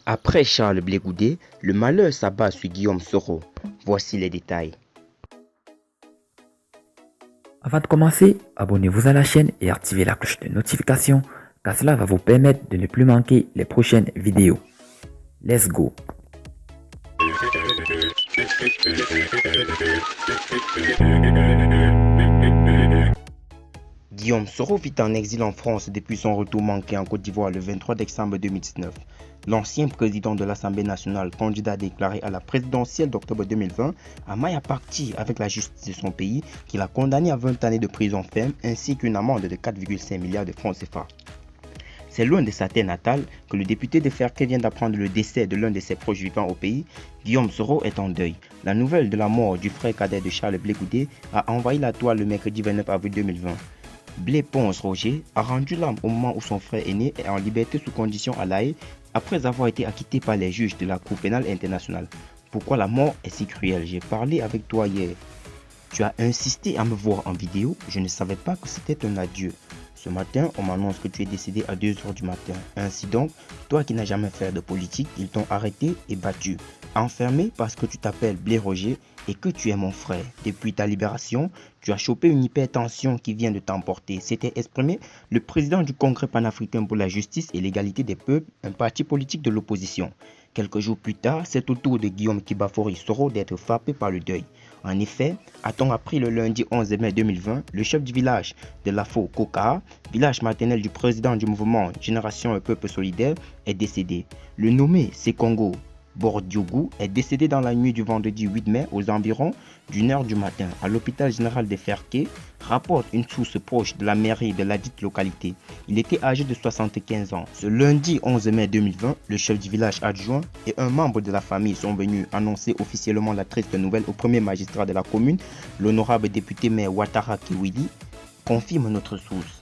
Après Charles Blé Goudé, le malheur s'abat sur Guillaume Soro. Voici les détails. Avant de commencer, abonnez-vous à la chaîne et activez la cloche de notification car cela va vous permettre de ne plus manquer les prochaines vidéos. Let's go! Guillaume Soro vit en exil en France depuis son retour manqué en Côte d'Ivoire le 23 décembre 2019. L'ancien président de l'Assemblée nationale, candidat déclaré à la présidentielle d'octobre 2020, a maille à partir avec la justice de son pays qui l'a condamné à 20 années de prison ferme ainsi qu'une amende de 4,5 milliards de francs CFA. C'est loin de sa terre natale que le député de Ferké vient d'apprendre le décès de l'un de ses proches vivants au pays. Guillaume Soro est en deuil. La nouvelle de la mort du frère cadet de Charles Blé Goudé a envahi la toile le mercredi 29 avril 2020. Blé Ponce Roger a rendu l'âme au moment où son frère aîné est en liberté sous condition à La Haye après avoir été acquitté par les juges de la Cour pénale internationale. Pourquoi la mort est si cruelle? J'ai parlé avec toi hier. Tu as insisté à me voir en vidéo, je ne savais pas que c'était un adieu. Ce matin, on m'annonce que tu es décédé à 2 h du matin. Ainsi donc, toi qui n'as jamais fait de politique, ils t'ont arrêté et battu. Enfermé parce que tu t'appelles Blé Roger et que tu es mon frère. Depuis ta libération, tu as chopé une hypertension qui vient de t'emporter. S'était exprimé le président du Congrès panafricain pour la justice et l'égalité des peuples, un parti politique de l'opposition. Quelques jours plus tard, c'est au tour de Guillaume Kibafori Soro d'être frappé par le deuil. En effet, a-t-on appris le lundi 11 mai 2020, le chef du village de Lafo Koka, village maternel du président du mouvement Génération Peuple Solidaire, est décédé. Le nommé Sekongo Bordiougou est décédé dans la nuit du vendredi 8 mai aux environs d'1 h du matin à l'hôpital général de Ferké, rapporte une source proche de la mairie de la dite localité. Il était âgé de 75 ans. Ce lundi 11 mai 2020, le chef du village adjoint et un membre de la famille sont venus annoncer officiellement la triste nouvelle au premier magistrat de la commune, l'honorable député maire Ouattara Kiwili, confirme notre source.